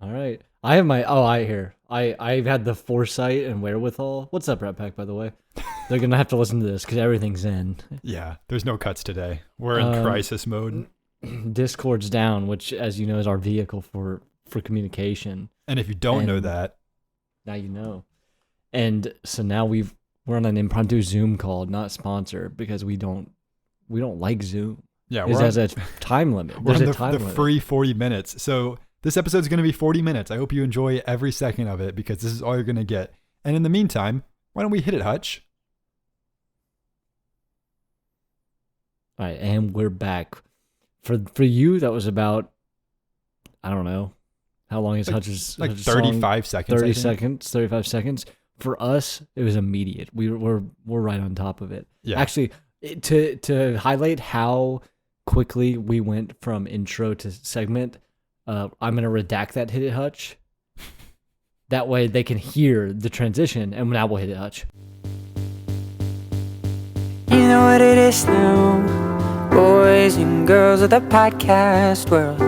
All right. I have my I here. I've had the foresight and wherewithal. What's up, Rat Pack, by the way? They're gonna have to listen to this because everything's in. Yeah, there's no cuts today. We're in crisis mode. Discord's down, which, as you know, is our vehicle for communication. And if you don't know that, now you know. And so now we're on an impromptu Zoom call, not sponsored, because we don't like Zoom. Yeah, it has a time limit. We're There's on the free 40 minutes. So this episode is going to be 40 minutes. I hope you enjoy every second of it because this is all you're going to get. And in the meantime, why don't we hit it, Hutch? All right, and we're back. For you, that was about, I don't know, how long is Hutch's 35 seconds. 30 seconds, 35 seconds. For us, it was immediate. We're right on top of it. Yeah. Actually, to highlight how quickly we went from intro to segment, I'm gonna redact that hit it, Hutch. That way they can hear the transition, and now we'll hit it, Hutch. You know what it is now. Boys and girls of the podcast world,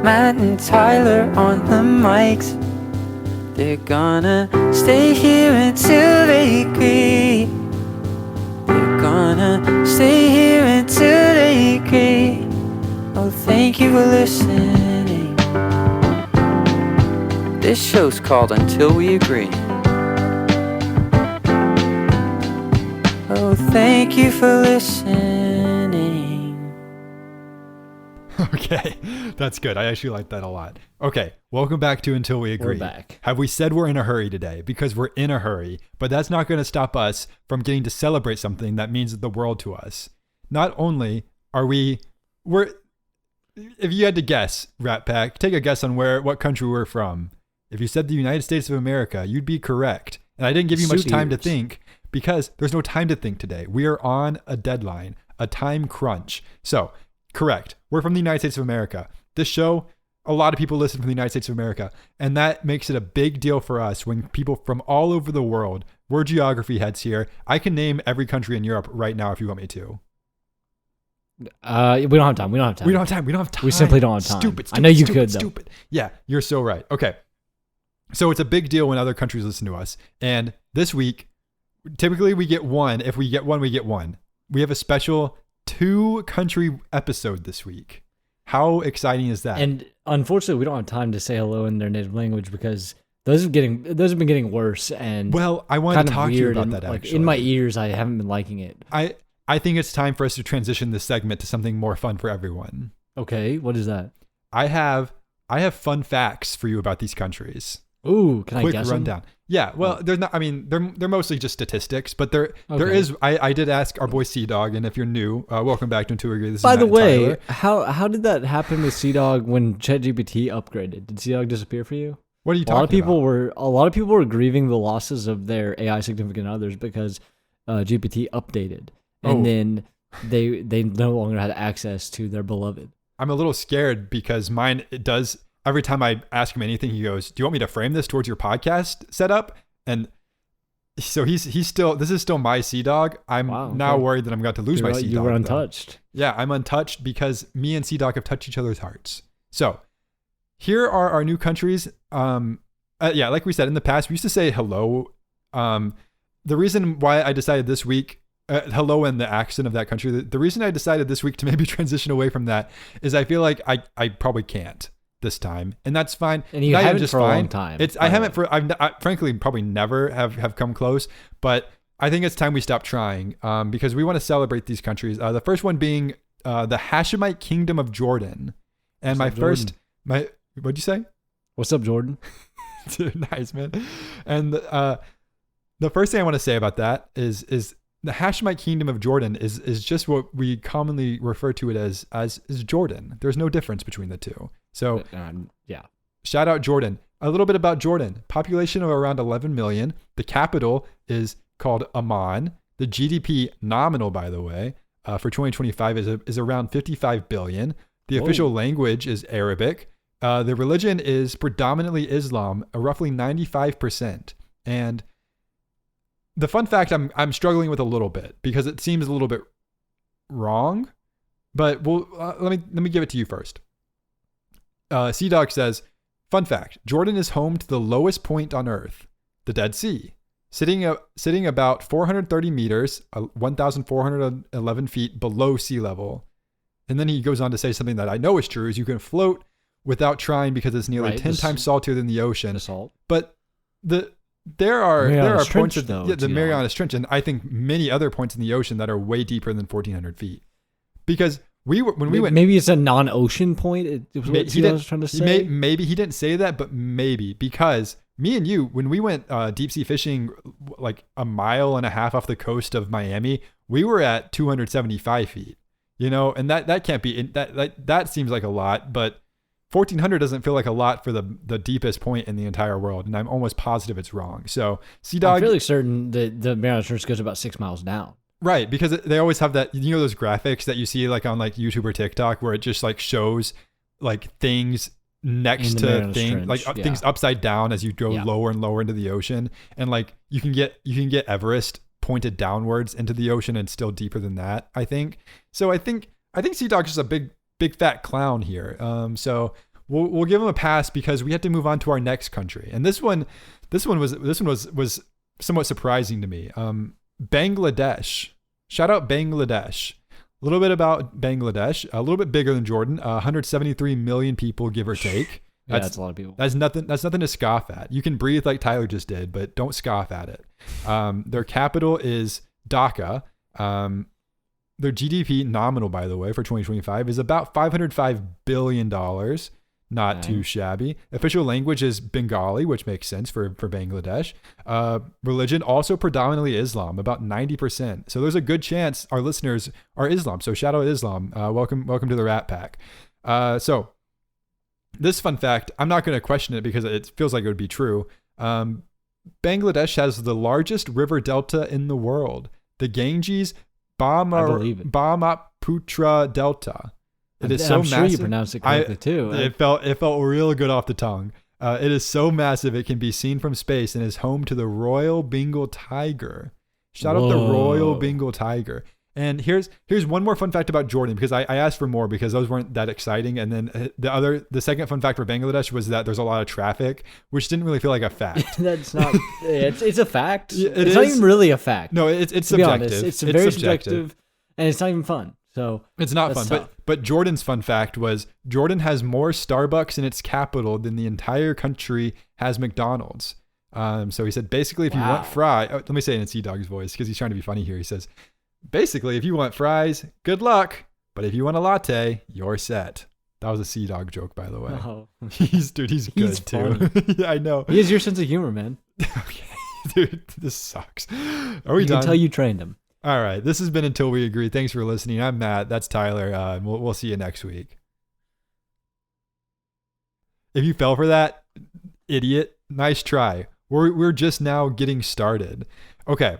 Matt and Tyler on the mics. They're gonna stay here until they agree. They're gonna stay here until they agree. Oh, thank you for listening. This show's called Until We Agree. Oh, thank you for listening. Okay, that's good. I actually like that a lot. Okay, welcome back to Until We Agree. We're back. Have we said we're in a hurry today? Because we're in a hurry, but that's not going to stop us from getting to celebrate something that means the world to us. Not only are we're, if you had to guess, Rat Pack, take a guess on what country we're from. If you said the United States of America, you'd be correct. And I didn't give you much time to think because there's no time to think today. We are on a deadline, a time crunch. So, correct. We're from the United States of America. This show, a lot of people listen from the United States of America. And that makes it a big deal for us when people from all over the world, we're geography heads here. I can name every country in Europe right now if you want me to. We don't have time. We don't have time. We simply don't have time. Stupid. I know you could, though. Stupid. Yeah, you're so right. Okay. So it's a big deal when other countries listen to us. And this week, typically we get one. If we get one, we get one. We have a special 2-country episode this week. How exciting is that? And unfortunately, we don't have time to say hello in their native language because those have been getting worse. And well, I wanted to talk to you about that. Like actually, in my ears, I haven't been liking it. I think it's time for us to transition this segment to something more fun for everyone. Okay, what is that? I have fun facts for you about these countries. Ooh, can Quick I guess rundown. them? Yeah, well, they're not. I mean, they're mostly just statistics, but there is. I did ask our boy Sea Dog, and if you're new, welcome back to Until We Agree. This By is the Matt way, and Tyler. how did that happen with Sea Dog when ChatGPT upgraded? Did Sea Dog disappear for you? What are you talking about? A lot of people were grieving the losses of their AI significant others because GPT updated, and then they no longer had access to their beloved. I'm a little scared because mine, it does. Every time I ask him anything, he goes, "Do you want me to frame this towards your podcast setup?" And so he's still. This is still my Sea Dog. I'm now worried that I'm going to lose my Sea Dog. You were untouched. Yeah, I'm untouched because me and Sea Dog have touched each other's hearts. So here are our new countries. Like we said in the past, we used to say hello. The reason why I decided this week. Hello and the accent of that country. The reason I decided this week to maybe transition away from that is I feel like I probably can't this time, and that's fine. And you haven't for a long time. I haven't for. I frankly probably never have come close, but I think it's time we stop trying because we want to celebrate these countries. The first one being the Hashemite Kingdom of Jordan, and what'd you say? What's up, Jordan? Nice, man. And the first thing I want to say about that is the Hashemite Kingdom of Jordan is just what we commonly refer to it as Jordan. There's no difference between the two. So yeah. Shout out Jordan. A little bit about Jordan. Population of around 11 million. The capital is called Amman. The GDP nominal, by the way, for 2025 is around 55 billion. The official language is Arabic. The religion is predominantly Islam, roughly 95%. And the fun fact I'm struggling with a little bit because it seems a little bit wrong, but let me give it to you first. Sea Dog says Fun fact, Jordan is home to the lowest point on Earth, the Dead Sea, sitting about 430 meters, 1,411 feet below sea level. And then he goes on to say something that I know is true, is you can float without trying because it's nearly 10 times saltier than the ocean. The salt. But there are points of the Marianas Trench, and I think many other points in the ocean that are way deeper than 1,400 feet. Because we went, maybe it's a non-ocean point. It was what he was trying to say. Maybe he didn't say that, but maybe because me and you, when we went deep sea fishing, like a mile and a half off the coast of Miami, we were at 275 feet. You know, and that can't be that seems like a lot, but 1,400 doesn't feel like a lot for the deepest point in the entire world, and I'm almost positive it's wrong. So, Sea-Dog, I'm fairly certain that the Marianas Trench goes about 6 miles down. Right, because they always have that, you know, those graphics that you see like on like YouTube or TikTok where it just like shows like things next to things, like things upside down as you go lower and lower into the ocean, and like you can get Everest pointed downwards into the ocean and still deeper than that, I think. So I think Sea-Dog's just a big fat clown here. So we'll give him a pass because we had to move on to our next country. And this one was somewhat surprising to me. Bangladesh. Shout out Bangladesh. A little bit about Bangladesh. A little bit bigger than Jordan. 173 million people, give or take. That's a lot of people. That's nothing to scoff at. You can breathe like Tyler just did, but don't scoff at it. Their capital is Dhaka. Their GDP, nominal by the way, for 2025 is about $505 billion. Not too shabby. Official language is Bengali, which makes sense for Bangladesh. Religion also predominantly Islam, about 90%. So there's a good chance our listeners are Islam. So shout out Islam. Welcome to the Rat Pack. So this fun fact, I'm not going to question it because it feels like it would be true. Bangladesh has the largest river delta in the world, the Ganges Brahmaputra Delta. It is so massive. You pronounced it correctly too. It felt real good off the tongue. It is so massive it can be seen from space and is home to the Royal Bengal tiger. Shout out the Royal Bengal tiger. And here's one more fun fact about Jordan, because I asked for more because those weren't that exciting. And then the second fun fact for Bangladesh was that there's a lot of traffic, which didn't really feel like a fact. That's not. It's a fact. It's not even really a fact. No, it's subjective. To be honest, it's very subjective, and it's not even fun. So it's not fun. Tough. But Jordan's fun fact was Jordan has more Starbucks in its capital than the entire country has McDonald's. So he said basically if you want fries, let me say it in Sea-Dog's voice because he's trying to be funny here. He says, basically, if you want fries, good luck. But if you want a latte, you're set. That was a Sea-Dog joke, by the way. Oh. He's good too. Yeah, I know. He has your sense of humor, man. Okay, dude, this sucks. Are we done? I can tell you trained him. All right. This has been Until We Agree. Thanks for listening. I'm Matt. That's Tyler. We'll see you next week. If you fell for that, idiot, nice try. We're just now getting started. Okay.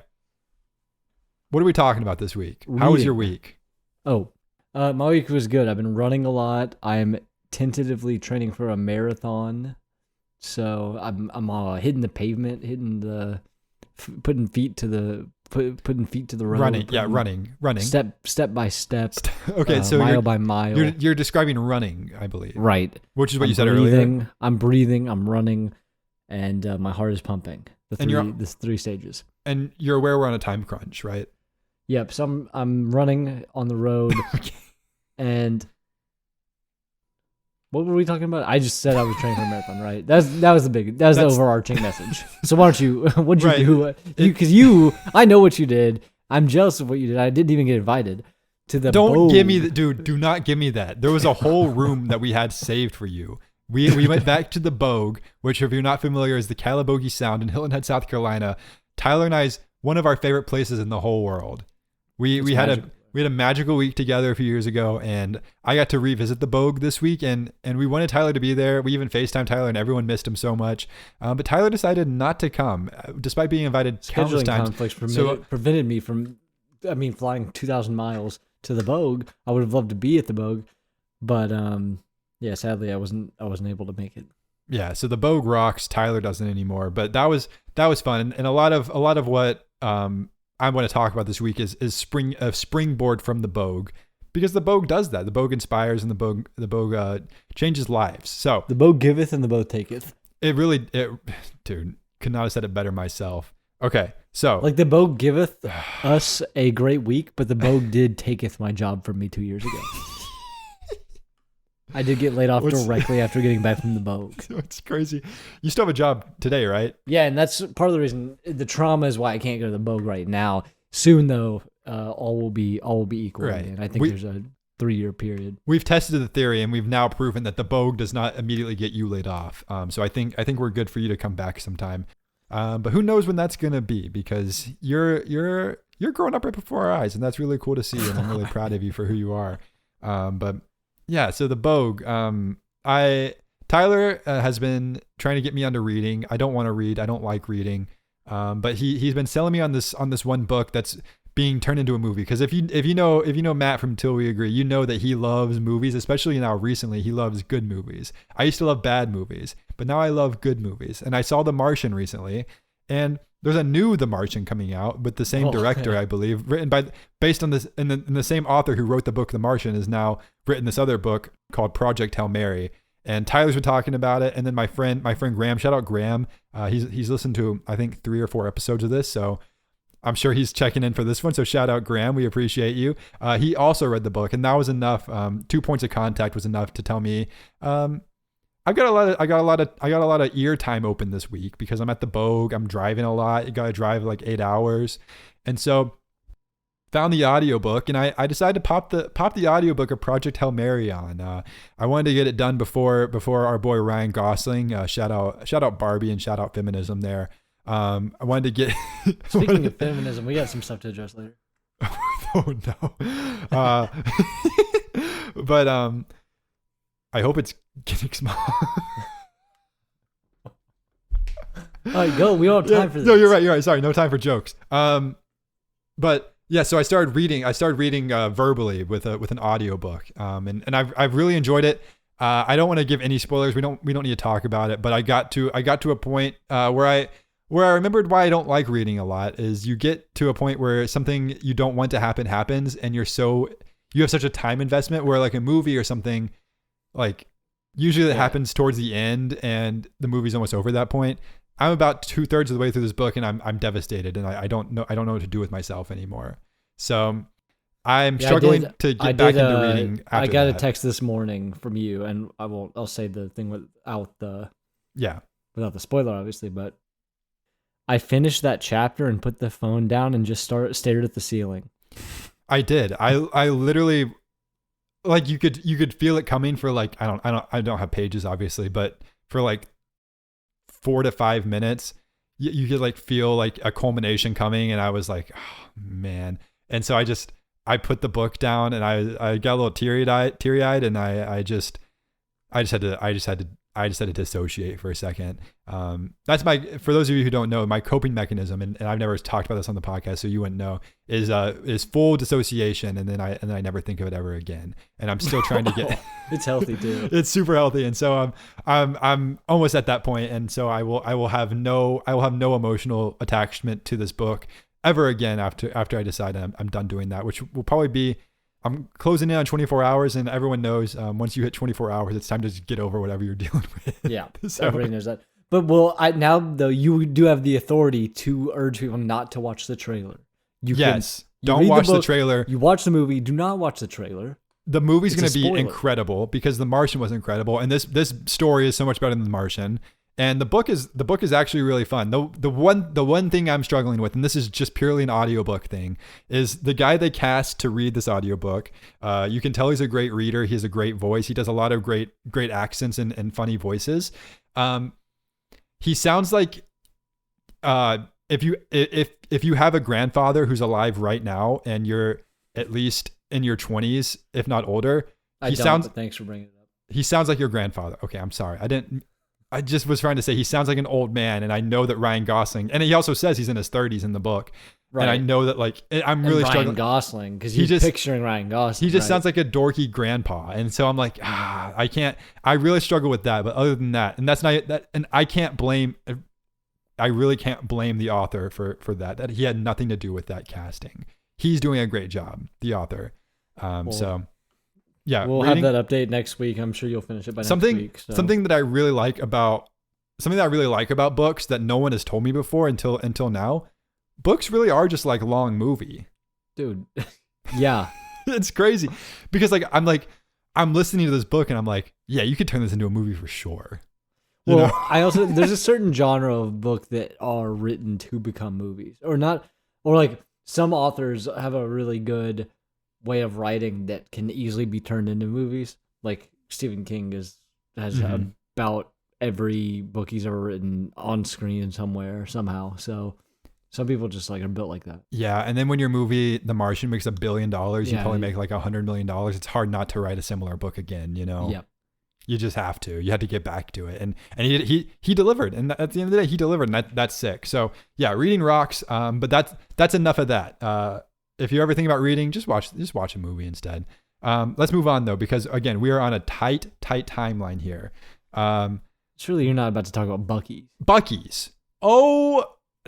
What are we talking about this week? How was your week? My week was good. I've been running a lot. I'm tentatively training for a marathon. So I'm hitting the pavement, putting feet to the road. Running. Step by step. Okay, so mile by mile. You're describing running, I believe. Right. Which is what you said earlier. I'm breathing. I'm running, and my heart is pumping. The three stages. And you're aware we're on a time crunch, right? Yep. So I'm running on the road, okay. And what were we talking about? I just said I was training for a marathon, right? That was the overarching message. So why don't you? What'd you do? Because I know what you did. I'm jealous of what you did. I didn't even get invited to the. Don't give me dude. Do not give me that. There was a whole room that we had saved for you. We went back to the Bogue, which, if you're not familiar, is the Calabogie Sound in Hilton Head, South Carolina. Tyler and I's one of our favorite places in the whole world. We had a magical week together a few years ago, and I got to revisit the Bogue this week, and we wanted Tyler to be there. We even FaceTimed Tyler, and everyone missed him so much. But Tyler decided not to come, despite being invited countless times. Scheduling conflicts prevented me from, flying 2,000 miles to the Bogue. I would have loved to be at the Bogue, but yeah, sadly, I wasn't able to make it. Yeah, so the Bogue rocks. Tyler doesn't anymore, but that was fun, and a lot of what I want to talk about this week is springboard from the Bogue, because the Bogue does that. The Bogue inspires, and the Bogue changes lives. So The bow giveth and the bow taketh. Dude, could not have said it better myself. Okay, so Like the bow giveth us a great week, but the bow did taketh my job from me 2 years ago. I did get laid off directly after getting back from the bow. it's crazy. You still have a job today, right? Yeah, and that's part of the reason. The trauma is why I can't go to the bow right now. Soon though, all will be equal Right. again. I think there's a 3-year period. We've tested the theory, and we've now proven that the Bogue does not immediately get you laid off. So I think we're good for you to come back sometime. But who knows when that's gonna be, because you're growing up right before our eyes, and that's really cool to see, and I'm really proud of you for who you are. But yeah, so the Bogue, Tyler has been trying to get me onto reading. I don't want to read. I don't like reading. But he's been selling me on this one book that's being turned into a movie. Because if you know Matt from Till We Agree, you know that he loves movies, especially now recently. He loves good movies. I used to love bad movies, but now I love good movies. And I saw The Martian recently, and there's a new The Martian coming out with the same director, I believe, based on this, and the same author who wrote the book The Martian is now written this other book called Project Hail Mary. And Tyler's been talking about it, and then my friend Graham, shout out Graham, he's listened to I think 3 or 4 episodes of this, so I'm sure he's checking in for this one. So shout out Graham, we appreciate you. He also read the book, and that was enough. 2 points of contact was enough to tell me I got a lot of ear time open this week because I'm at the Bogue. I'm driving a lot. You got to drive like 8 hours, and so found the audiobook, and I decided to pop the audiobook of Project Hail Mary on. I wanted to get it done before our boy Ryan Gosling. Shout out Barbie, and shout out feminism there. I wanted to get. Speaking of feminism, we got some stuff to address later. Oh no. But I hope it's getting small. All right, go. We don't have time for this. No, you're right. Sorry, no time for jokes. But yeah, so I started reading verbally with an audiobook. And I've really enjoyed it. I don't want to give any spoilers. We don't need to talk about it, but I got to a point where I remembered why I don't like reading a lot is you get to a point where something you don't want to happen happens, and you have such a time investment, where like a movie or something, like usually it happens towards the end and the movie's almost over at that point. I'm about 2/3 of the way through this book, and I'm devastated, and I don't know what to do with myself anymore. So I'm struggling to get back into reading. After I got that. a text this morning from you, and I'll say the thing without the spoiler, obviously, but I finished that chapter and put the phone down and just stared at the ceiling. I did. I literally, like, you could feel it coming for like I don't have pages obviously, but for like 4 to 5 minutes, you could like feel like a culmination coming, and I was like, oh man. And so I put the book down, and I got a little teary-eyed, and I just had to dissociate for a second. That's for those of you who don't know, my coping mechanism, and I've never talked about this on the podcast, so you wouldn't know, is full dissociation, and then I never think of it ever again. And I'm still trying to get. It's healthy too. It's super healthy, and so I'm almost at that point, and so I will have no emotional attachment to this book ever again after I decide I'm done doing that, which will probably be. I'm closing in on 24 hours, and everyone knows once you hit 24 hours, it's time to just get over whatever you're dealing with. Yeah, so, everybody knows that. But now though, you do have the authority to urge people not to watch the trailer. Don't watch the trailer. You watch the movie. Do not watch the trailer. The movie's going to be incredible because The Martian was incredible, and this story is so much better than The Martian. And the book is actually really fun. The one thing I'm struggling with, and this is just purely an audiobook thing, is the guy they cast to read this audiobook. You can tell he's a great reader. He has a great voice. He does a lot of great accents and funny voices. He sounds like if you have a grandfather who's alive right now and you're at least in your 20s, if not older. But thanks for bringing it up. He sounds like your grandfather. Okay, I'm sorry. I just was trying to say he sounds like an old man, and I know that Ryan Gosling, and he also says he's in his 30s in the book, right. And I know that like I'm really struggling. Ryan Gosling, because he's picturing Ryan Gosling. He just sounds like a dorky grandpa, and so I'm like, I can't. I really struggle with that. But other than that, and that's not that, and I really can't blame the author for that. That he had nothing to do with that casting. He's doing a great job, the author. So yeah, we'll reading, have that update next week. I'm sure you'll finish it by something, next week. So. Something that I really like about books that no one has told me before until now. Books really are just like a long movie. Dude. Yeah. It's crazy because I'm listening to this book and I'm like, yeah, you could turn this into a movie for sure. Well, there's a certain genre of book that are written to become movies or not, or like some authors have a really good way of writing that can easily be turned into movies. Like Stephen King has about every book he's ever written on screen somewhere somehow. So some people just like are built like that. Yeah, and then when your movie The Martian makes $1 billion, you probably make like $100 million. It's hard not to write a similar book again, you know? Yep. You just have to. You had to get back to it, and he delivered. And at the end of the day, he delivered, and that's sick. So yeah, reading rocks. But that's enough of that. If you're ever thinking about reading, just watch a movie instead. Let's move on though, because again, we are on a tight timeline here. Surely you're not about to talk about Buc-ee's. Oh,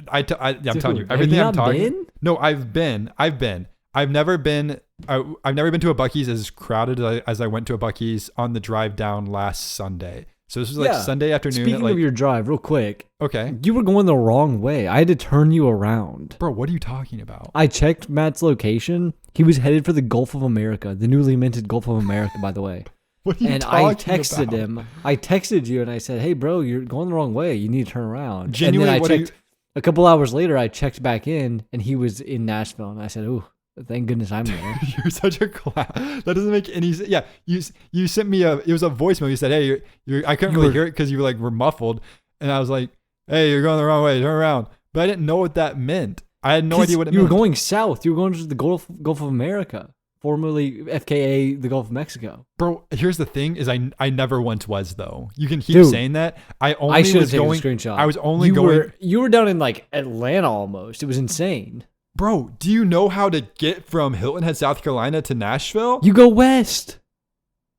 I'm telling you, everything I'm talking. Been? No, I've been. I've never been to a Buc-ee's as crowded as I went to a Buc-ee's on the drive down last Sunday. So this was like Sunday afternoon. Speaking of your drive, real quick. Okay. You were going the wrong way. I had to turn you around. Bro, what are you talking about? I checked Matt's location. He was headed for the Gulf of America, the newly minted Gulf of America, by the way. What are you and talking I texted about? him. I texted you and I said, "Hey, bro, you're going the wrong way. You need to turn around." Genuinely, and then I checked. A couple hours later, I checked back in, and he was in Nashville, and I said, "Ooh, thank goodness I'm there." You're such a clown. That doesn't make any sense. Yeah, you sent me it was a voicemail. You said, "Hey, I couldn't really hear it because you were muffled," and I was like, "Hey, you're going the wrong way. Turn around." But I didn't know what that meant. I had no idea what it meant. You were going south. You were going to the Gulf of America, formerly FKA the Gulf of Mexico. Bro, here's the thing: is I never once was though. You can keep saying that. I should have was taken going. a screenshot. I was only going. You were down in like Atlanta almost. It was insane. Bro, do you know how to get from Hilton Head, South Carolina to Nashville? You go west.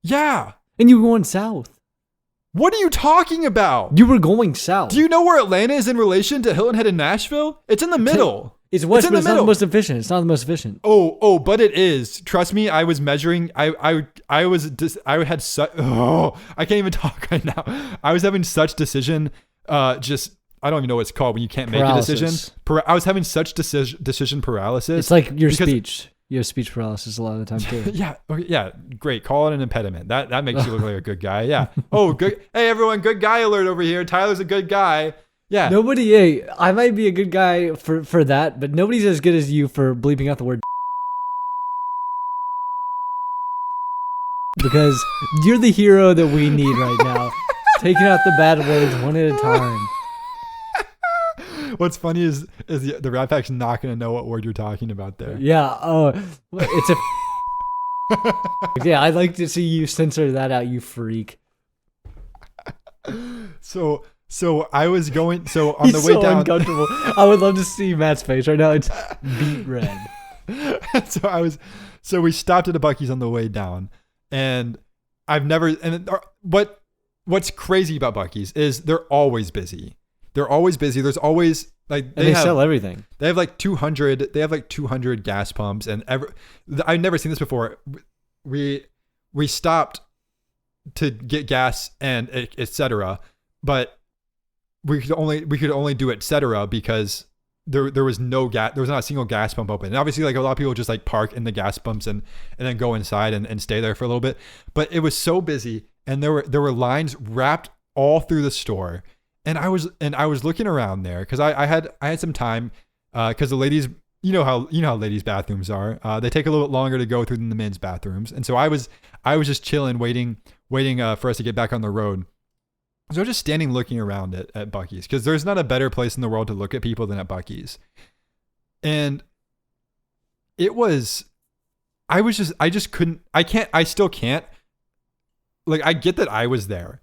Yeah. And you were going south. What are you talking about? You were going south. Do you know where Atlanta is in relation to Hilton Head and Nashville? It's in the middle. It's west, but it's not the most efficient. It's not the most efficient. Oh, but it is. Trust me, I was measuring. I had such. Oh, I can't even talk right now. I was having such decision. I don't even know what it's called when you can't make a decision. I was having such decision paralysis. It's like your speech. You have speech paralysis a lot of the time too. Yeah. Okay, yeah. Great. Call it an impediment. That makes you look like a good guy. Yeah. Oh, good. Hey, everyone. Good guy alert over here. Tyler's a good guy. Yeah. I might be a good guy for that, but nobody's as good as you for bleeping out the word because you're the hero that we need right now. Taking out the bad words one at a time. What's funny is the Rat Pack's not going to know what word you're talking about there. Yeah. Oh, it's a. Yeah, I'd like to see you censor that out, you freak. So I was going. So on the way so down, uncomfortable. I would love to see Matt's face right now. It's beet red. So we stopped at a Buc-ee's on the way down, and what's crazy about Buc-ee's is they're always busy. They're always busy. There's always they sell everything. They have like 200. They have like 200 gas pumps, and I've never seen this before. We stopped to get gas and etc. But we could only do etc. because there was no gas. There was not a single gas pump open. And obviously, like a lot of people just like park in the gas pumps and then go inside and stay there for a little bit. But it was so busy, and there were lines wrapped all through the store. And I was looking around there because I had some time because the ladies, you know how ladies' bathrooms are. They take a little bit longer to go through than the men's bathrooms. And so I was just chilling, waiting for us to get back on the road. So I was just standing looking around at Buc-ee's because there's not a better place in the world to look at people than at Buc-ee's. And I still can't. Like, I get that I was there.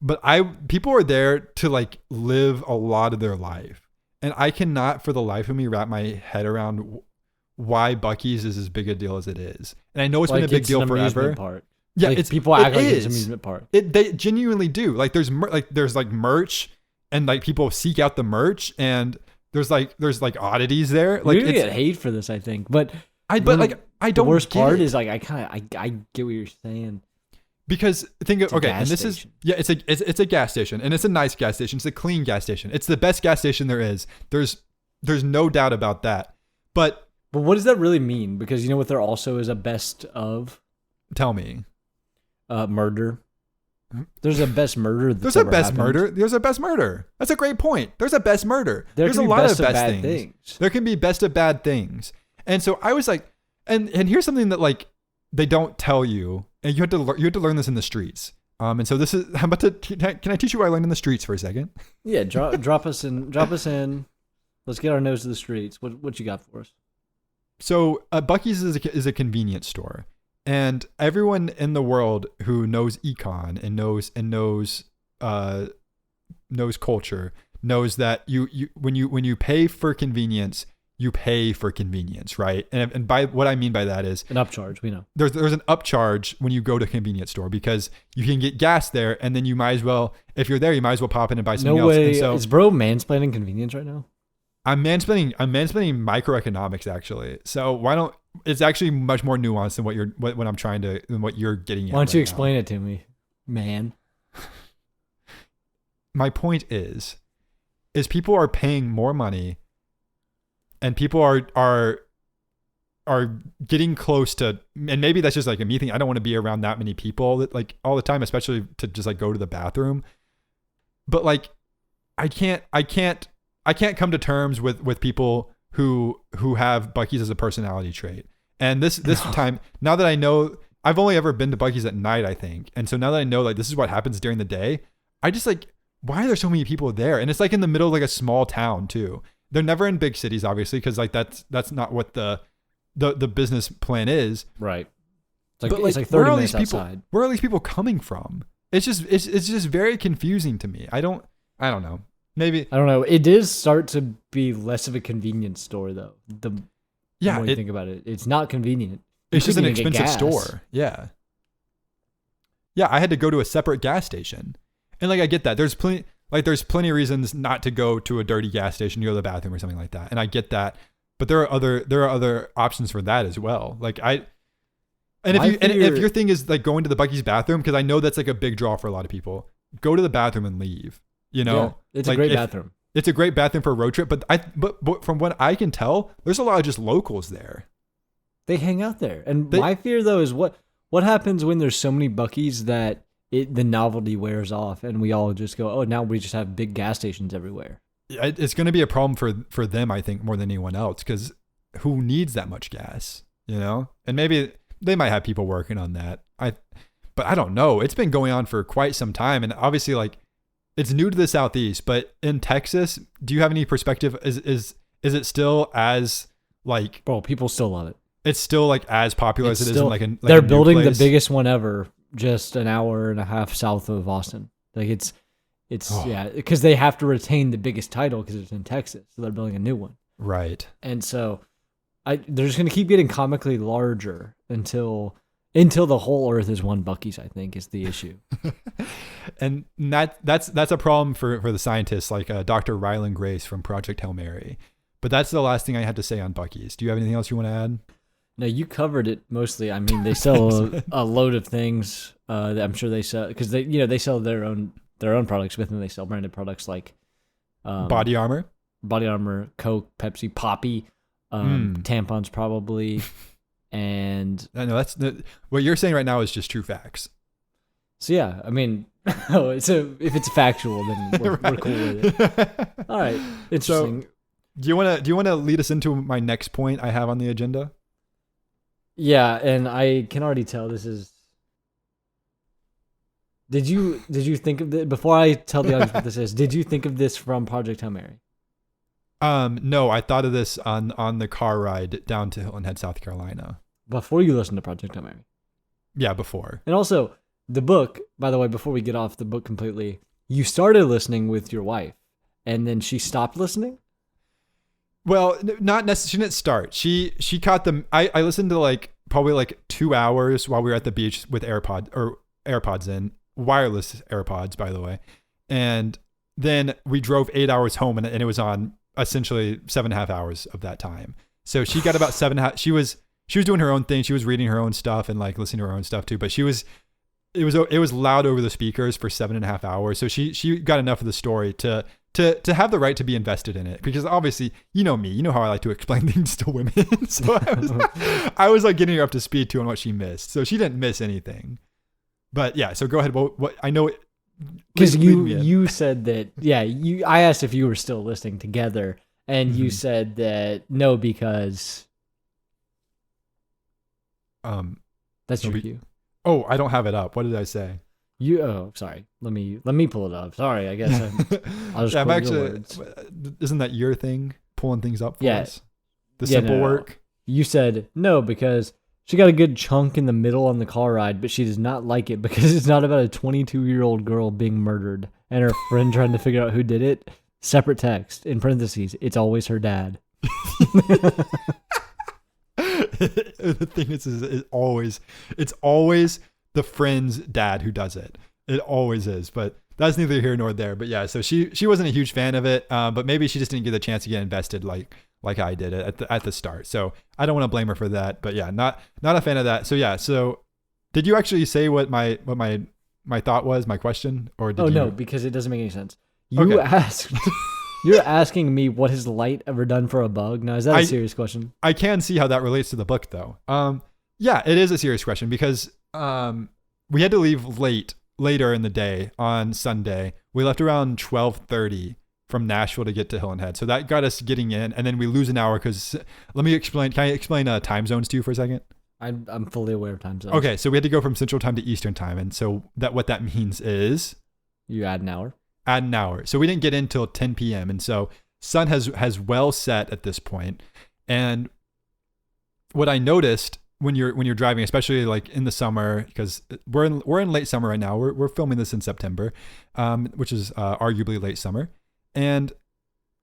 But people are there to like live a lot of their life. And I cannot for the life of me wrap my head around why Buc-ee's is as big a deal as it is. And I know it's been a big deal forever. Park. Yeah, like, people act like it's an amusement park. They genuinely do. Like there's merch and like people seek out the merch and there's oddities there. Like you're gonna get hate for this, I think. But I The don't. worst get part it. is like I get what you're saying. Because think of It's a okay, gas and this station. is it's a gas station, and it's a nice gas station. It's a clean gas station. It's the best gas station there is. There's no doubt about that. But what does that really mean? Because you know what there also is a best of tell me, murder. There's a best murder. there's a best murder. There's a best murder. That's a great point. There's a best murder. There's a lot of best things. There can be best of bad things. And so I was like, and here's something that like they don't tell you, and you have to learn this in the streets. And so this is I'm about to. Can I teach you what I learned in the streets for a second? Yeah, drop us in. Drop us in. Let's get our nose to the streets. What you got for us? So Buc-ee's is a convenience store, and everyone in the world who knows econ and knows culture knows that you when you pay for convenience, you pay for convenience, right? And by what I mean by that is An upcharge. We know. there's an upcharge when you go to a convenience store because you can get gas there, and then you might as well, if you're there, you might as well pop in and buy something No else. way. And so Is bro mansplaining convenience right now? I'm mansplaining microeconomics actually. So why don't it's actually much more nuanced than what I'm trying to than what you're getting at. Why don't you right explain it to me, man? My point is people are paying more money, and people are getting close to, and maybe that's just like a me thing. I don't want to be around that many people that like all the time, especially to just like go to the bathroom. But like, I can't come to terms with people who have Buc-ee's as a personality trait. And this time, now that I know, I've only ever been to Buc-ee's at night, I think. And so now that I know like this is what happens during the day, I just like, why are there so many people there? And it's like in the middle of like a small town too. They're never in big cities, obviously, because like that's not what the business plan is. Right. But It's like 30 where are all minutes these people? outside. Where are these people coming from? It's just very confusing to me. I don't know. Maybe I don't know. It does start to be less of a convenience store, though. The more you think about it, it's not convenient. It's just an Convenient to get expensive gas. store. Yeah. Yeah, I had to go to a separate gas station, and like I get that. There's plenty of reasons not to go to a dirty gas station, to go to the bathroom or something like that, and I get that. But there are other options for that as well. Like if your thing is like going to the Buc-ee's bathroom, because I know that's like a big draw for a lot of people. Go to the bathroom and leave. You know, Yeah, it's like a great bathroom. It's a great bathroom for a road trip, but from what I can tell, there's a lot of just locals there. They hang out there, and my fear though is what happens when there's so many Buc-ee's that the novelty wears off, and we all just go, oh, now we just have big gas stations everywhere. It's going to be a problem for them, I think, more than anyone else, because who needs that much gas, you know? And maybe they might have people working on that. But I don't know. It's been going on for quite some time, and obviously, like, it's new to the Southeast. But in Texas, do you have any perspective? Is it still as like? Bro, people still love it. It's still like as popular as it is in like they're a new building the place? biggest one ever, just an hour and a half south of Austin. Like it's yeah, because they have to retain the biggest title because it's in Texas, so they're building a new one. Right. And so, they're just gonna keep getting comically larger until the whole Earth is one Buc-ee's. I think is the issue. And that's a problem for the scientists like Dr. Ryland Grace from Project Hail Mary. But that's the last thing I had to say on Buc-ee's. Do you have anything else you want to add? No, you covered it mostly. I mean, they sell a load of things. That I'm sure they sell because they sell their own products with them. They sell branded products like Body Armor, Coke, Pepsi, Poppy, tampons probably, and I know what you're saying right now is just true facts. So yeah, I mean, so if it's factual, then we're cool with it. All right, interesting. So, do you want to lead us into my next point I have on the agenda? Yeah, and I can already tell this is. Did you think of this before I tell the audience what this is? Did you think of this from Project Hail Mary? No, I thought of this on the car ride down to Hilton Head, South Carolina. Before you listened to Project Hail Mary. Yeah, before. And also, the book, by the way, before we get off the book completely, you started listening with your wife, and then she stopped listening? Well, not necessarily. She didn't start. She caught them. I listened to probably 2 hours while we were at the beach with AirPods in, wireless AirPods, by the way. And then we drove 8 hours home, and it was on essentially 7.5 hours of that time. So she got about 7.5. doing her own thing. She was reading her own stuff and like listening to her own stuff too. But it was loud over the speakers for 7.5 hours. So she got enough of the story to have the right to be invested in it, because obviously, you know me, you know how I like to explain things to women. So I was like getting her up to speed too on what she missed. So she didn't miss anything. But yeah, so go ahead. What I know, because you said that, I asked if you were still listening together, and you said that no, because that's your cue. Oh, I don't have it up. What did I say? Sorry. Let me pull it up. Sorry, I guess I'll just quote your words. Isn't that your thing, pulling things up for us? The Yeah, simple no. work. You said no because she got a good chunk in the middle on the car ride, but she does not like it because it's not about a 22-year-old girl being murdered and her friend trying to figure out who did it. Separate text, in parentheses, it's always her dad. The thing is it's always the friend's dad who does it. It always is, but that's neither here nor there. But yeah, so she wasn't a huge fan of it, but maybe she just didn't get the chance to get invested like I did at the start. So I don't want to blame her for that. But yeah, not a fan of that. So yeah, so did you actually say what my thought was, my question, or did you? No, because it doesn't make any sense. You asked. You're asking me what has light ever done for a bug? Now, is that a serious question? I can see how that relates to the book, though. Yeah, it is a serious question because we had to leave later in the day on Sunday. We left around 12:30 from Nashville to get to Hilton Head. So that got us getting in, and then we lose an hour because, let me explain. Can I explain time zones to you for a second? I'm fully aware of time zones. Okay, so we had to go from Central Time to Eastern Time, and so what that means is you add an hour. So we didn't get in till 10 p.m. And so sun has well set at this point. And what I noticed when you're driving, especially like in the summer, because we're in late summer right now. We're filming this in September, which is arguably late summer. And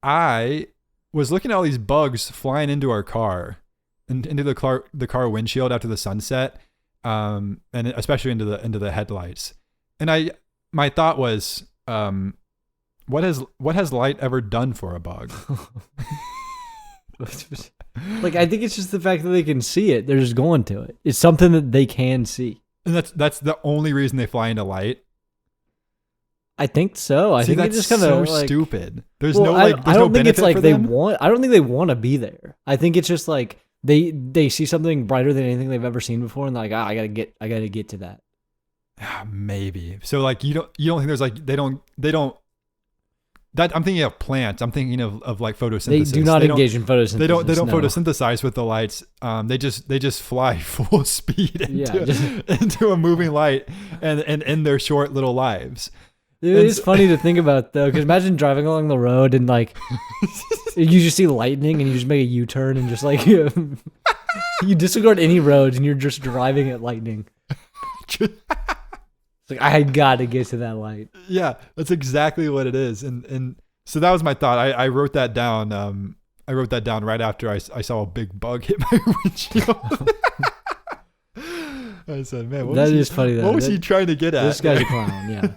I was looking at all these bugs flying into our car and into the car windshield after the sunset, and especially into the headlights. And my thought was, what has light ever done for a bug? Like, I think it's just the fact that they can see it. They're just going to it. It's something that they can see. And that's the only reason they fly into light. I think so. I think that's just kind of so stupid. There's well, no I don't think it's like for they them. want. I don't think they want to be there. I think it's just like they see something brighter than anything they've ever seen before, and they're like, I gotta get to that. Maybe. So like you don't think there's like they don't that I'm thinking of plants. I'm thinking of like photosynthesis. They do not engage in photosynthesis. They don't photosynthesize with the lights. They just fly full speed into a moving light and end their short little lives. It is funny to think about though, because imagine driving along the road and like you just see lightning and you just make a U-turn and just like you disregard any roads and you're just driving at lightning. It's like, I gotta get to that light. Yeah, that's exactly what it is. And so that was my thought. I wrote that down. I wrote that down right after I saw a big bug hit my windshield. I said, man, what was he trying to get at? This guy's a clown, yeah.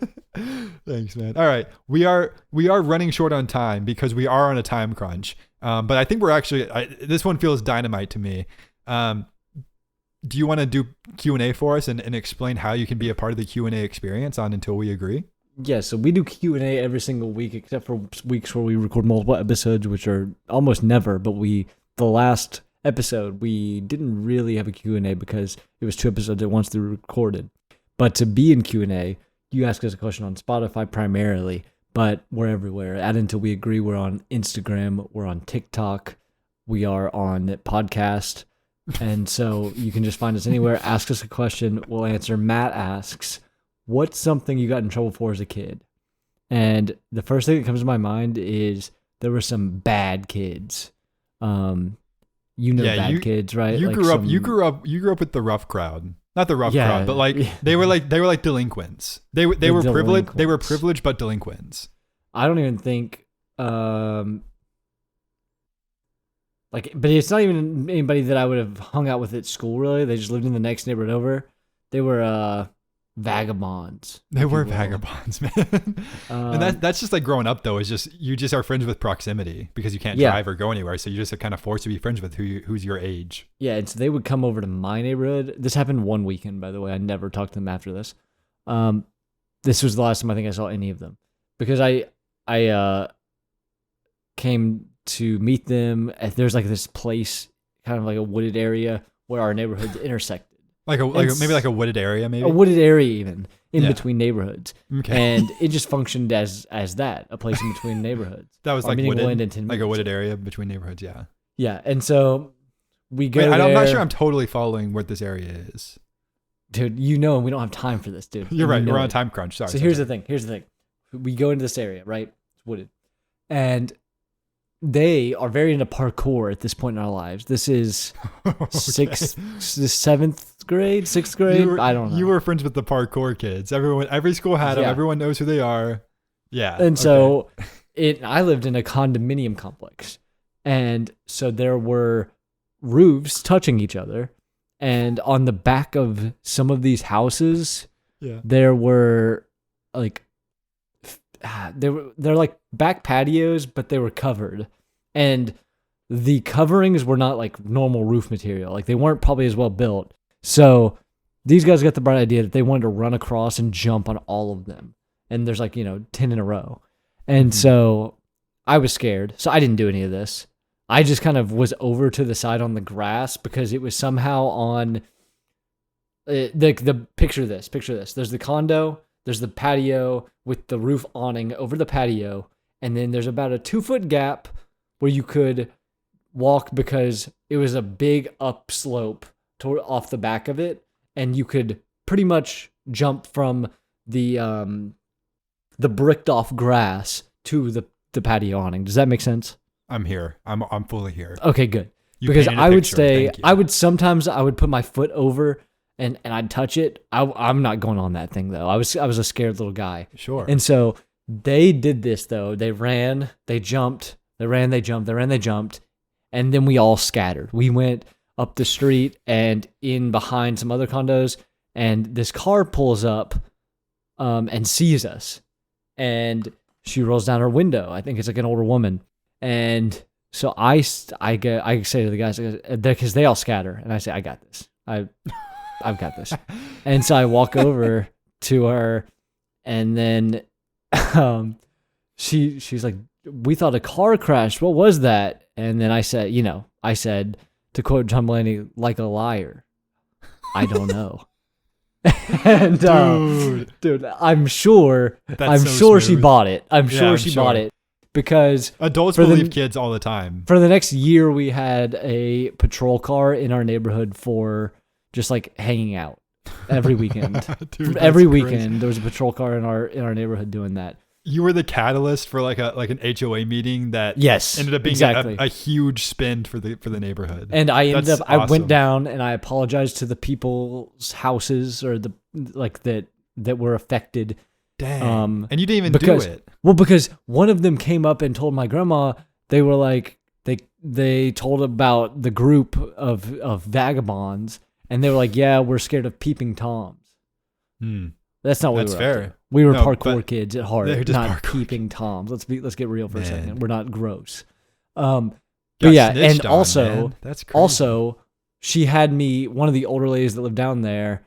Thanks, man. All right. We are running short on time because we are on a time crunch. But I think we're actually, this one feels dynamite to me. Do you want to do Q&A for us and explain how you can be a part of the Q&A experience on Until We Agree? Yeah, so we do Q&A every single week except for weeks where we record multiple episodes, which are almost never, but the last episode, we didn't really have a Q&A because it was 2 episodes at once that we recorded. But to be in Q&A, you ask us a question on Spotify primarily, but we're everywhere. At Until We Agree, we're on Instagram, we're on TikTok, we are on podcast, and so you can just find us anywhere. Ask us a question, we'll answer. Matt asks, what's something you got in trouble for as a kid? And the first thing that comes to my mind is there were some bad kids. Bad kids, right? You grew up with the rough crowd. Not the rough crowd, but like they were like delinquents. They were privileged. They were privileged but delinquents. I don't even think but it's not even anybody that I would have hung out with at school really. They just lived in the next neighborhood over. They were vagabonds. They were if you will. vagabonds, man. And that's just like growing up, though. Is just you just are friends with proximity because you can't drive or go anywhere, so you just are kind of forced to be friends with who's your age. Yeah, and so they would come over to my neighborhood. This happened one weekend, by the way. I never talked to them after this. This was the last time I think I saw any of them because I came to meet them. There's like this place, kind of like a wooded area where our neighborhoods intersected. Maybe like a wooded area, maybe a wooded area even in between neighborhoods, okay. And it just functioned as that, a place in between neighborhoods. That was Our like meeting will wooded, end in 10 like a minutes. wooded area between neighborhoods. Yeah. Yeah, and so we go. Wait, there. I'm not sure I'm totally following what this area is. Dude, we don't have time for this, dude. You're right. You know We're on a it. time crunch. Sorry. So here's the thing. We go into this area, right? It's wooded. And they are very into parkour at this point in our lives. This is seventh grade, sixth grade. I don't know. You were friends with the parkour kids. Every school had them. Yeah. Everyone knows who they are. Yeah. And so I lived in a condominium complex. And so there were roofs touching each other. And on the back of some of these houses, there were like, they're like back patios, but they were covered. And the coverings were not like normal roof material. Like they weren't probably as well built. So these guys got the bright idea that they wanted to run across and jump on all of them. And there's like, 10 in a row. And so I was scared. So I didn't do any of this. I just kind of was over to the side on the grass because it was somehow on the picture this. There's the condo, there's the patio with the roof awning over the patio, and then there's about a 2-foot gap where you could walk because it was a big upslope off the back of it, and you could pretty much jump from the bricked off grass to the patio awning. Does that make sense? I'm here. I'm fully here. Okay, good. You Because painted a I would picture. stay, Thank you. I would sometimes put my foot over and I'd touch it. I'm not going on that thing though. I was a scared little guy. Sure. And so they did this though. They ran, they jumped, they ran, they jumped, they ran, they jumped, and then we all scattered. We went up the street and in behind some other condos, and this car pulls up and sees us, and she rolls down her window. I think it's like an older woman. And so I say to the guys, because they all scatter, and I say, I got this. I've got this. And so I walk over to her, and then she's like, we thought a car crashed. What was that? And then I said, to quote John Mulaney, like a liar, I don't know. And dude, I'm sure she bought it. I'm sure she bought it. Because adults believe kids all the time. For the next year, we had a patrol car in our neighborhood for just like hanging out every weekend. Dude, every crazy. weekend, there was a patrol car in our neighborhood doing that. You were the catalyst for like an HOA meeting that ended up being exactly. a huge spend for the neighborhood. And I awesome. went down and I apologized to the people's houses or that were affected. Dang. And you didn't even do it. Well, because one of them came up and told my grandma, they were like, they told about the group of vagabonds, and they were like, yeah, we're scared of peeping Toms. That's not what That's we were up fair. to. We were No, parkour but kids at heart, they're just not parkour peeping Toms. Let's get real for a second. We're not gross. Got But yeah, snitched and on, also, man. That's crazy. also, she had me, one of the older ladies that lived down there,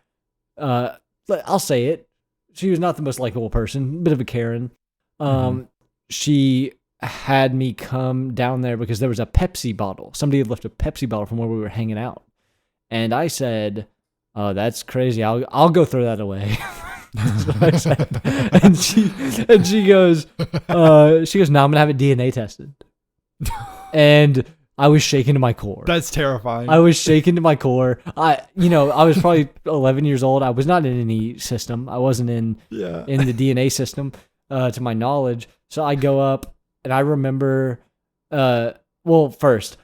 I'll say it, she was not the most likable person, bit of a Karen. She had me come down there because there was a Pepsi bottle. Somebody had left a Pepsi bottle from where we were hanging out. And I said, oh, that's crazy. I'll go throw that away. That's what I said. And she goes, no, I'm gonna have it DNA tested. And I was shaken to my core. That's terrifying. I was shaken to my core. I was probably 11 years old. I was not in any system. I wasn't in the DNA system, to my knowledge. So I go up and I remember, first,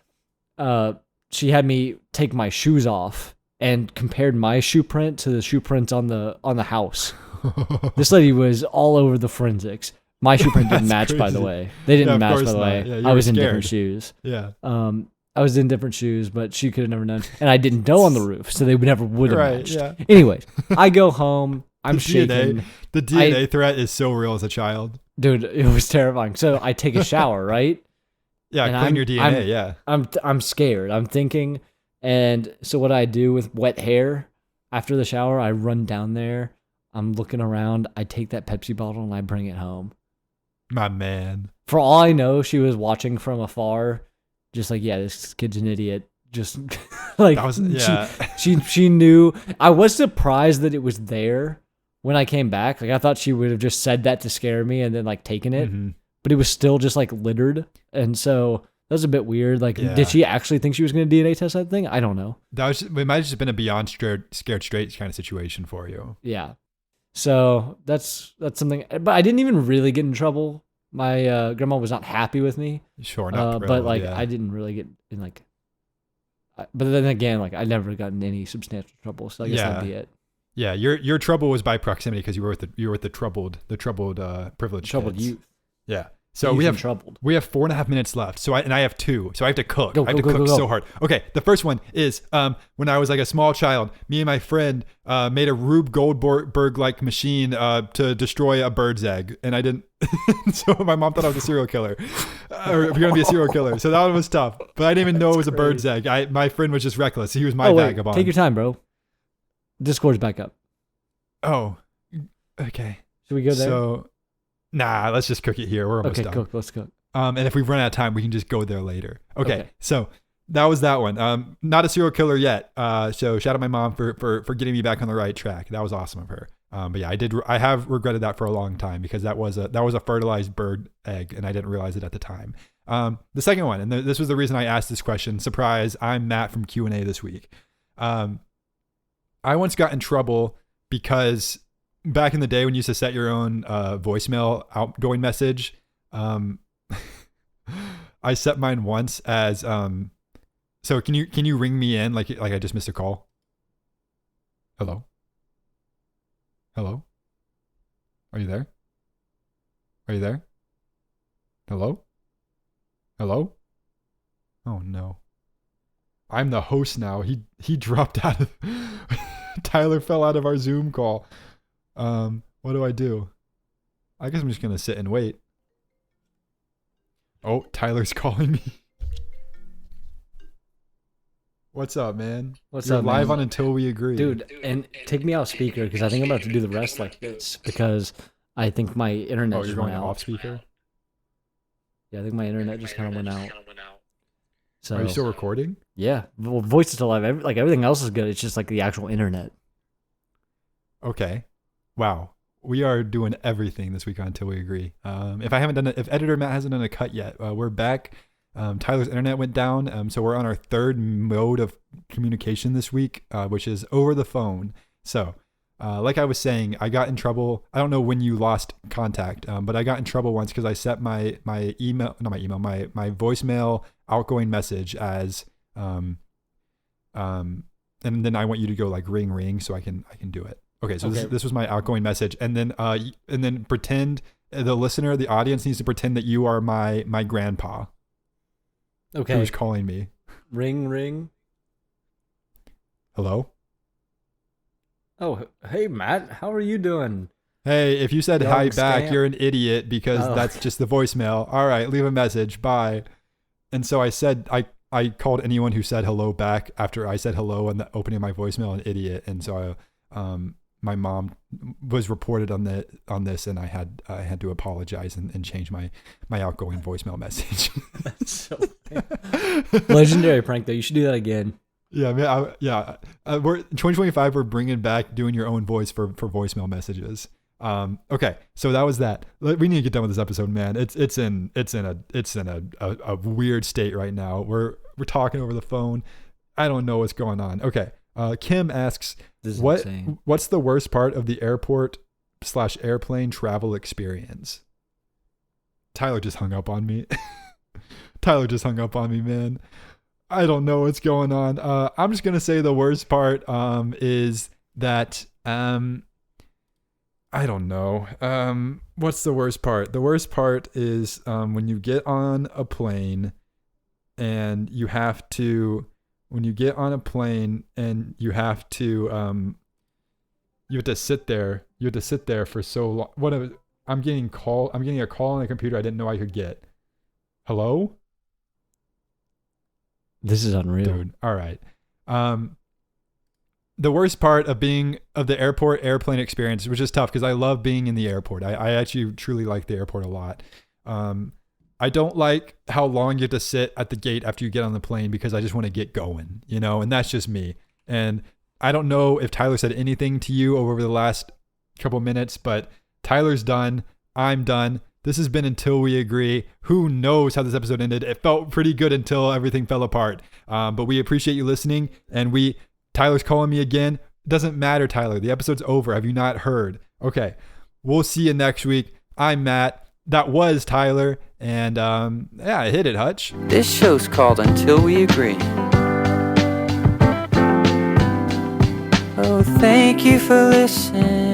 she had me take my shoes off and compared my shoe print to the shoe prints on the house. This lady was all over the forensics. My shoe print didn't match, by the way. They didn't match, by the way. Yeah, I was in different shoes. Yeah. I was in different shoes, but she could have never known. And I didn't know on the roof, so they never would have Right, matched. yeah. Anyways, I go home. I'm shaking. The DNA threat is so real as a child. Dude, it was terrifying. So I take a shower, right? Yeah, And clean your DNA. I'm scared. I'm thinking, and so what I do with wet hair after the shower, I run down there. I'm looking around. I take that Pepsi bottle and I bring it home. My man. For all I know, she was watching from afar, just like, yeah, this kid's an idiot. Just like That was, yeah. she knew. I was surprised that it was there when I came back. Like I thought she would have just said that to scare me and then like taken it. Mhm. But it was still just like littered. And so that was a bit weird. Like, did she actually think she was going to DNA test that thing? I don't know. It might have just been a beyond scared straight kind of situation for you. Yeah. So that's something. But I didn't even really get in trouble. My grandma was not happy with me. Sure, not but like I didn't really get in like. But then again, like I never got in any substantial trouble. So I guess that'd be it. Yeah, your trouble was by proximity because you were with the troubled privileged kids. Youth. Yeah. So Youth we and have troubled. 4.5 minutes left. So I have 2. So I have to cook. Go, I have to go, cook go. so hard. Okay. The first one is when I was like a small child, me and my friend made a Rube Goldberg like machine to destroy a bird's egg, and I didn't. So my mom thought I was a serial killer, or if you're gonna be a serial killer. So that one was tough. But I didn't even know it was a bird's egg. My friend was just reckless. He was my vagabond. Take your time, bro. Discord's back up. Oh, okay. Should we go there? So, nah, let's just cook it here. We're almost done. Let's cook. And if we run out of time, we can just go there later. Okay. So that was that one. Not a serial killer yet. So shout out my mom for getting me back on the right track. That was awesome of her. But yeah, I have regretted that for a long time because that was a fertilized bird egg, and I didn't realize it at the time. The second one, and this was the reason I asked this question. Surprise! I'm Matt from Q&A this week. I once got in trouble because back in the day when you used to set your own voicemail outgoing message, I set mine once as so can you ring me in like I just missed a call? Hello? Are you there? Hello? Oh no. I'm the host now. He dropped out of Tyler fell out of our Zoom call. What do I do? I guess I'm just gonna sit and wait. Oh, Tyler's calling me. What's up, man? You're live on Until We Agree. Dude, and take me off speaker because I think I'm about to do the rest like this because I think my internet you're just going went out. off speaker? Yeah, I think my internet just kind of went out. So, are you still recording? Yeah, well, voice is still live. Like everything else is good. It's just like the actual internet. Okay. Wow. We are doing everything this week on Until We Agree. If editor Matt hasn't done a cut yet, we're back. Tyler's internet went down, so we're on our third mode of communication this week, which is over the phone. So, like I was saying, I got in trouble. I don't know when you lost contact, but I got in trouble once because I set my voicemail outgoing message as and then I want you to go like ring ring so I can do it. Okay, so this was my outgoing message, and then pretend the listener, the audience needs to pretend that you are my grandpa. Okay. Who's calling me? Ring ring. Hello? Oh, hey Matt, how are you doing? Hey, if you said hi back, scamp. you're an idiot because that's just the voicemail. All right, leave a message. Bye. And so I said I called anyone who said hello back after I said hello and the opening of my voicemail an idiot. And so my mom was reported on this, and I had to apologize and change my outgoing voicemail message. That's so legendary prank though. You should do that again. Yeah, man. We're 2025. We're bringing back doing your own voice for voicemail messages. Okay, so that was that. We need to get done with this episode, man. It's in a weird state right now. We're talking over the phone. I don't know what's going on. Okay. Kim asks, what's the worst part of the airport/airplane travel experience? Tyler just hung up on me. Man. I don't know what's going on. I'm just going to say the worst part is that I don't know. What's the worst part? The worst part is when you get on a plane and you have to you have to sit there. You have to sit there for so long. I'm getting a call on the computer I didn't know I could get. Hello? This is unreal. Dude. All right. The worst part of the airport airplane experience was just tough because I love being in the airport. I actually truly like the airport a lot. I don't like how long you have to sit at the gate after you get on the plane because I just want to get going, and that's just me. And I don't know if Tyler said anything to you over the last couple minutes, but Tyler's done. I'm done. This has been Until We Agree. Who knows how this episode ended? It felt pretty good until everything fell apart. But we appreciate you listening. And Tyler's calling me again. Doesn't matter, Tyler. The episode's over. Have you not heard? Okay. We'll see you next week. I'm Matt. That was Tyler. And hit it, Hutch. This show's called Until We Agree. Oh, thank you for listening.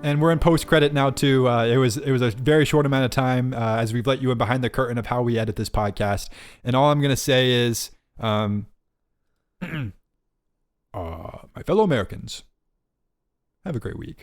And we're in post-credit now too. It was a very short amount of time as we've let you in behind the curtain of how we edit this podcast. And all I'm going to say is, my fellow Americans, have a great week.